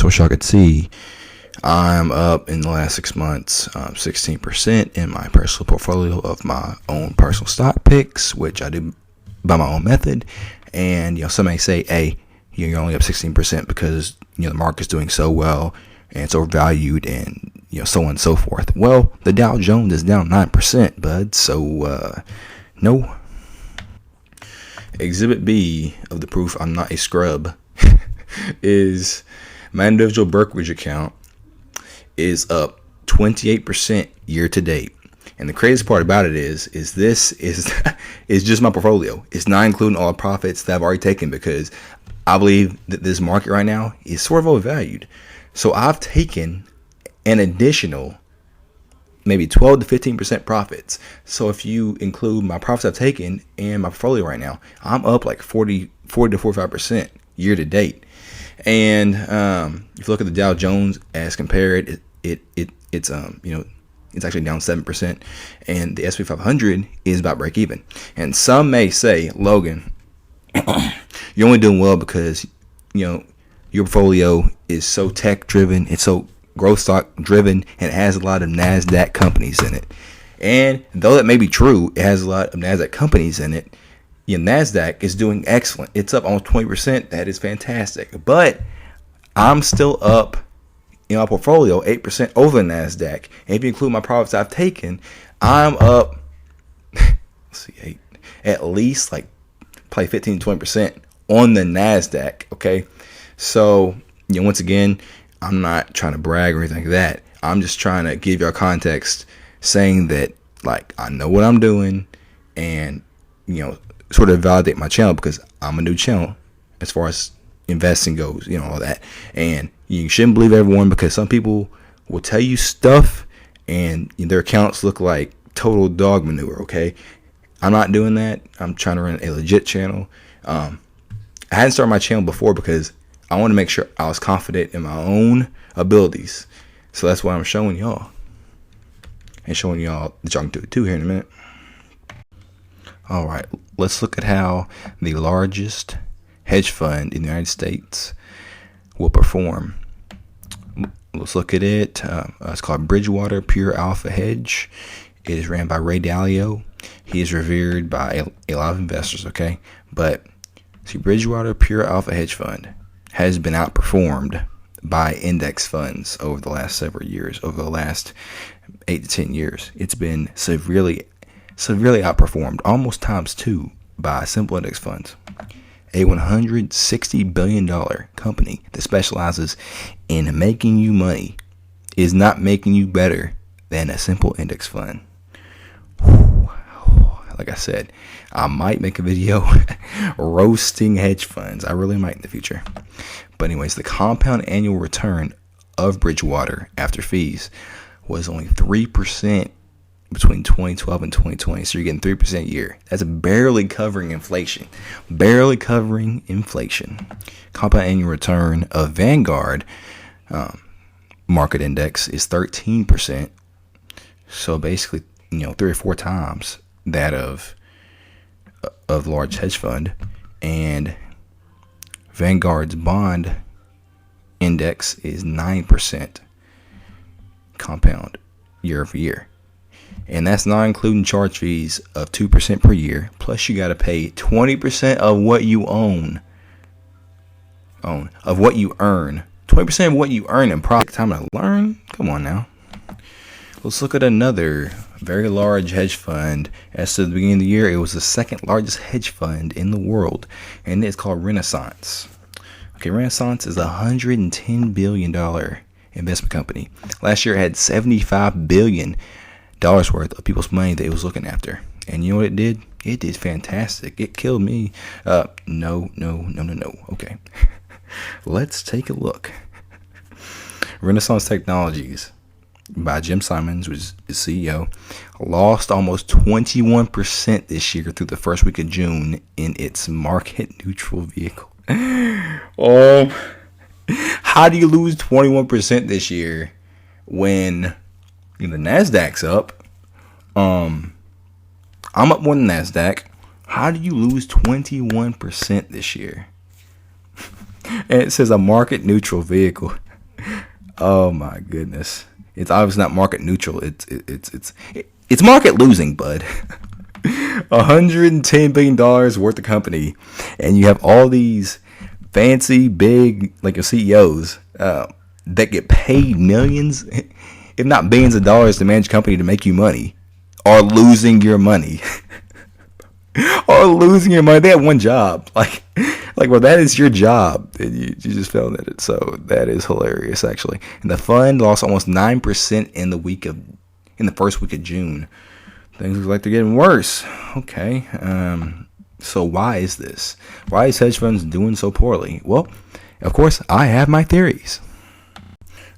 So as y'all could see, I'm up in the last 6 months, 16% in my personal portfolio of my own personal stock picks, which I do by my own method. And, some may say, hey, you're only up 16% because, the market's doing so well and it's overvalued and, so on and so forth. Well, the Dow Jones is down 9%, bud. So, no. Exhibit B of the proof I'm not a scrub is my individual brokerage account is up 28% year to date. And the craziest part about it is this is just my portfolio. It's not including all the profits that I've already taken, because I believe that this market right now is sort of overvalued. So I've taken an additional maybe 12 to 15% profits. So if you include my profits I've taken and my portfolio right now, I'm up like 40 to 45% year to date. And if you look at the Dow Jones as compared, it's actually down 7%, and the S&P 500 is about break even. And some may say, Logan, you're only doing well because your portfolio is so tech driven, it's so growth stock driven, and it has a lot of NASDAQ companies in it. And though that may be true, it has a lot of NASDAQ companies in it. NASDAQ is doing excellent. It's up almost 20%. That is fantastic. But I'm still up in my portfolio 8% over the NASDAQ. And if you include my profits I've taken, I'm up at least like probably 15 to 20% on the NASDAQ. Okay. So, once again, I'm not trying to brag or anything like that. I'm just trying to give y'all context, saying that like I know what I'm doing, and sort of validate my channel, because I'm a new channel as far as investing goes, all that. And you shouldn't believe everyone, because some people will tell you stuff and their accounts look like total dog manure. Okay, I'm not doing that. I'm trying to run a legit channel. I hadn't started my channel before because I want to make sure I was confident in my own abilities. So that's why I'm showing y'all, and showing y'all that y'all can do it too here in a minute. All right, let's look at how the largest hedge fund in the United States will perform. Let's look at it. It's called Bridgewater Pure Alpha Hedge. It is ran by Ray Dalio. He is revered by a lot of investors, okay? But see, Bridgewater Pure Alpha Hedge Fund has been outperformed by index funds over the last several years, over the last 8 to 10 years. It's been severely outperformed, almost times 2, by simple index funds. A $160 billion company that specializes in making you money is not making you better than a simple index fund. Like I said, I might make a video roasting hedge funds. I really might in the future. But anyways, the compound annual return of Bridgewater after fees was only 3% between 2012 and 2020. So you're getting 3% a year. That's barely covering inflation. Barely covering inflation. Compound annual return of Vanguard market index is 13%. So basically, 3 or 4 times that of large hedge fund. And Vanguard's bond index is 9% compound year over year. And that's not including charge fees of 2% per year. Plus you got to pay 20% of what you of what you earn. 20% of what you earn in profit. Time to learn? Come on now. Let's look at another very large hedge fund. As to the beginning of the year, it was the second largest hedge fund in the world, and it's called Renaissance. Okay, Renaissance is a $110 billion investment company. Last year, it had $75 billion worth of people's money that it was looking after. And you know what it did? It did fantastic. It killed me. No. Okay. Let's take a look. Renaissance Technologies by Jim Simons, was the CEO, lost almost 21% this year through the first week of June in its market neutral vehicle. How do you lose 21% this year when the NASDAQ's up? I'm up more than NASDAQ. How do you lose 21% this year? And it says a market neutral vehicle. Oh my goodness. It's obviously not market neutral. It's market losing, bud. $110 billion worth of company, and you have all these fancy big like your CEOs that get paid millions, if not billions of dollars to manage a company to make you money, are losing your money. Are losing your money. They have one job. Well, that is your job. And you just failed at it. So that is hilarious, actually. And the fund lost almost 9% in the first week of June. Things look like they're getting worse. Okay. So why is this? Why is hedge funds doing so poorly? Well, of course, I have my theories.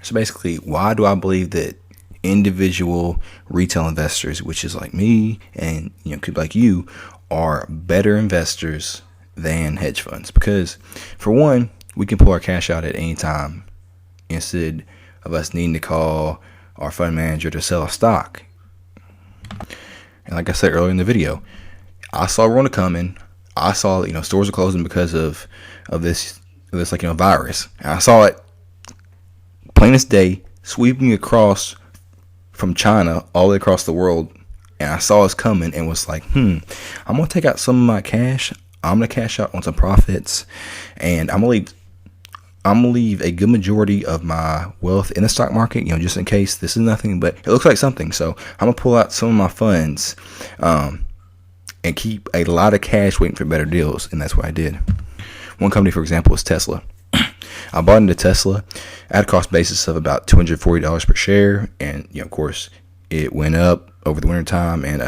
So basically, why do I believe that individual retail investors, which is like me and people like you, are better investors than hedge funds? Because for one, we can pull our cash out at any time instead of us needing to call our fund manager to sell a stock. And like I said earlier in the video, I saw Rona coming. I saw stores are closing because of this virus. And I saw it plain as day sweeping across from China all the way across the world. And I saw us coming and was like, I'm gonna take out some of my cash. I'm gonna cash out on some profits, and I'm gonna leave a good majority of my wealth in the stock market, just in case this is nothing, but it looks like something. So I'm gonna pull out some of my funds, and keep a lot of cash waiting for better deals. And that's what I did. One company, for example, is Tesla. I bought into Tesla at a cost basis of about $240 per share, and of course, it went up over the winter time. And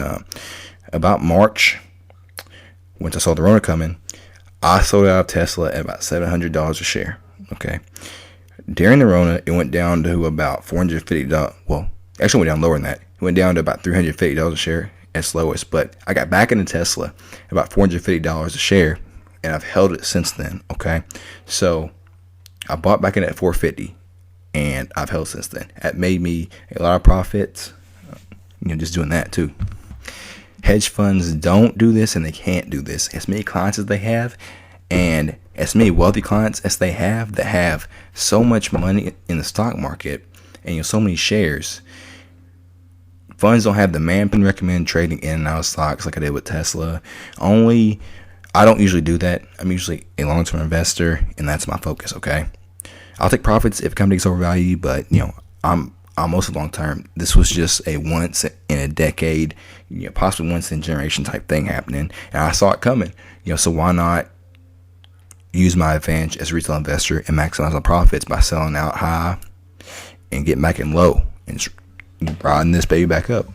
about March, once I saw the Rona coming, I sold out of Tesla at about $700 a share. Okay. During the Rona, it went down to about $450. Well, actually went down lower than that. It went down to about $350 a share at lowest. But I got back into Tesla at about $450 a share, and I've held it since then. Okay. So I bought back in at $450, and I've held since then. That made me a lot of profits, just doing that too. Hedge funds don't do this, and they can't do this. As many clients as they have, and as many wealthy clients as they have that have so much money in the stock market and so many shares, funds don't have the man can recommend trading in and out of stocks like I did with Tesla. I don't usually do that. I'm usually a long-term investor, and that's my focus. Okay, I'll take profits if a company gets overvalued, but I'm mostly long-term. This was just a once in a decade, possibly once in a generation type thing happening, and I saw it coming. So why not use my advantage as a retail investor and maximize my profits by selling out high and getting back in low and riding this baby back up?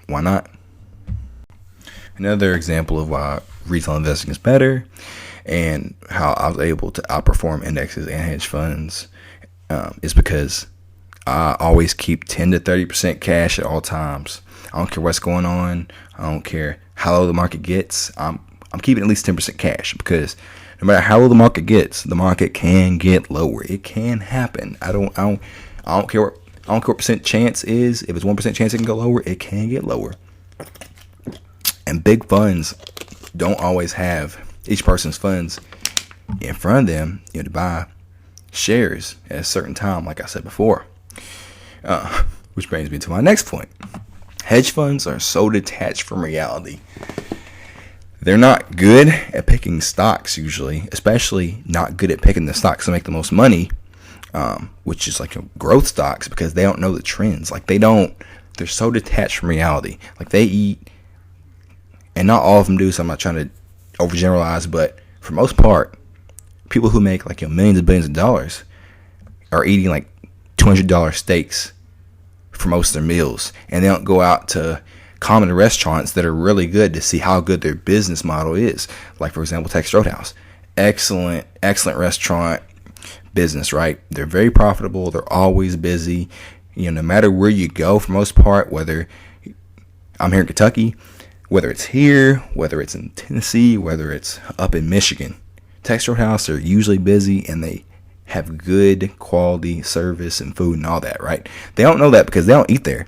Why not? Another example of why retail investing is better and how I was able to outperform indexes and hedge funds is because I always keep 10 to 30% cash at all times. I don't care what's going on. I don't care how low the market gets. I'm keeping at least 10% cash, because no matter how low the market gets, the market can get lower. It can happen. I don't care what percent chance is. If it's 1% chance it can go lower, it can get lower. And big funds don't always have each person's funds in front of them, to buy shares at a certain time, like I said before. Which brings me to my next point. Hedge funds are so detached from reality. They're not good at picking stocks usually, especially not good at picking the stocks that make the most money, which is like growth stocks, because they don't know the trends. They're so detached from reality. Like they eat, and not all of them do, so I'm not trying to overgeneralize, but for most part, people who make millions and billions of dollars are eating like $200 steaks for most of their meals, and they don't go out to common restaurants that are really good to see how good their business model is. Like, for example, Texas Roadhouse, excellent restaurant business, right? They're very profitable. They're always busy. No matter where you go, for most part, whether I'm here in Kentucky, whether it's here, whether it's in Tennessee, whether it's up in Michigan, Texas Roadhouse are usually busy, and they have good quality service and food and all that, right? They don't know that because they don't eat there.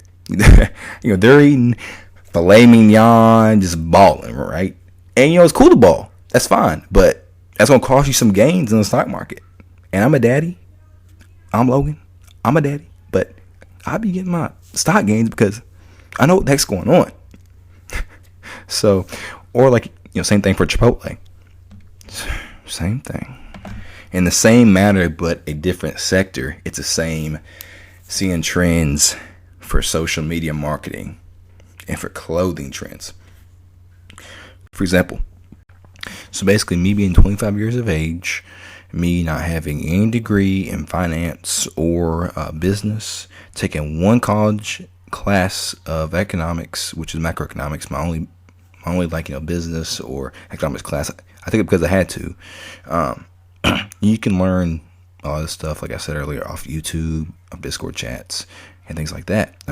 They're eating filet mignon, just balling, right? And it's cool to ball. That's fine, but that's gonna cost you some gains in the stock market. And I'm a daddy. I'm Logan. I'm a daddy, but I be getting my stock gains because I know what the heck's going on. So, or like, same thing for Chipotle. Same thing. In the same manner, but a different sector, it's the same. Seeing trends for social media marketing and for clothing trends. For example, so basically me being 25 years of age, me not having any degree in finance or business, taking one college class of economics, which is macroeconomics, my only business or economics class. I think because I had to. You can learn all this stuff, like I said earlier, off YouTube, of Discord chats, and things like that.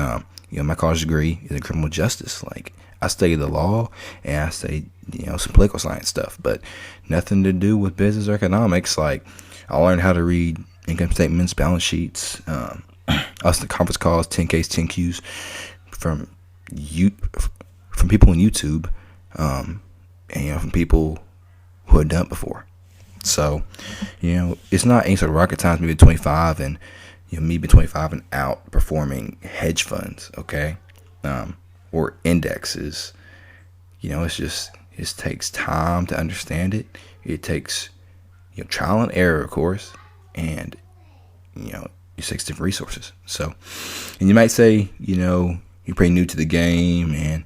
My college degree is in criminal justice. Like, I studied the law and I studied, some political science stuff, but nothing to do with business or economics. Like, I learned how to read income statements, balance sheets, us the conference calls, 10Ks, 10Qs from people on YouTube, and from people who had done it before. So, it's not any sort of rocket science. Maybe 25 and me being 25 and outperforming hedge funds, okay, or indexes. It takes time to understand it. It takes trial and error, of course, and it takes different resources. So, and you might say you're pretty new to the game, and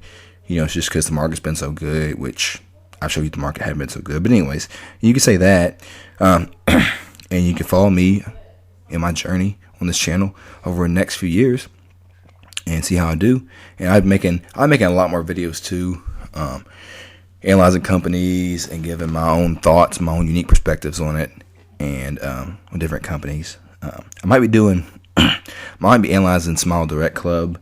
it's just because the market's been so good, which I'll show you the market hadn't been so good. But anyways, you can say that, and you can follow me in my journey on this channel over the next few years and see how I do. And I'm making a lot more videos too, analyzing companies and giving my own thoughts, my own unique perspectives on it, and on different companies. I might be analyzing Smile Direct Club.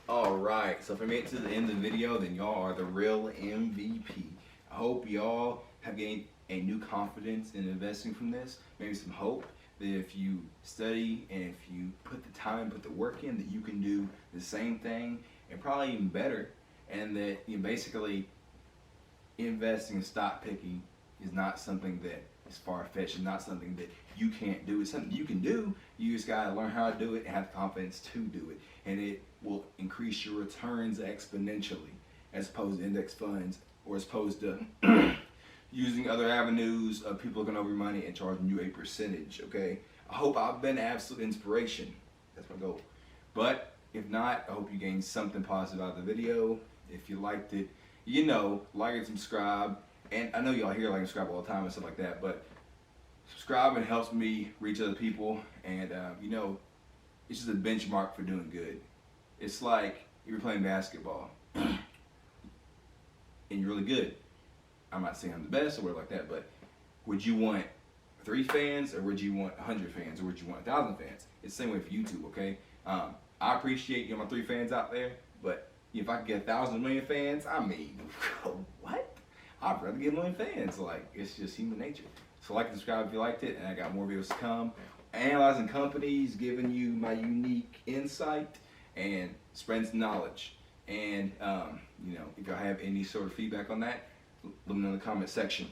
Alright, so if I made it to the end of the video, then y'all are the real MVP. I hope y'all have gained a new confidence in investing from this, maybe some hope that if you study and if you put the time and put the work in, that you can do the same thing and probably even better, and that basically investing in stock picking is not something that is far-fetched and not something that you can't do. It's something you can do. You just gotta learn how to do it and have the confidence to do it, and it will increase your returns exponentially as opposed to index funds, or as opposed to using other avenues of people looking over your money and charging you a percentage. Okay, I hope I've been absolute inspiration. That's my goal. But if not, I hope you gained something positive out of the video. If you liked it, like and subscribe. And I know y'all hear like and subscribe all the time and stuff like that, but subscribing helps me reach other people, and it's just a benchmark for doing good. It's like if you're playing basketball and you're really good. I'm not saying I'm the best or whatever like that, but would you want 3 fans, or would you want 100 fans, or would you want 1,000 fans? It's the same way for YouTube, okay? I appreciate my 3 fans out there, but if I could get 1,000 million fans, I mean, what? I'd rather get a million fans. Like, it's just human nature. So like and subscribe if you liked it, and I got more videos to come. Analyzing companies, giving you my unique insight, and spreading some knowledge. And, if y'all have any sort of feedback on that, let me know in the comment section.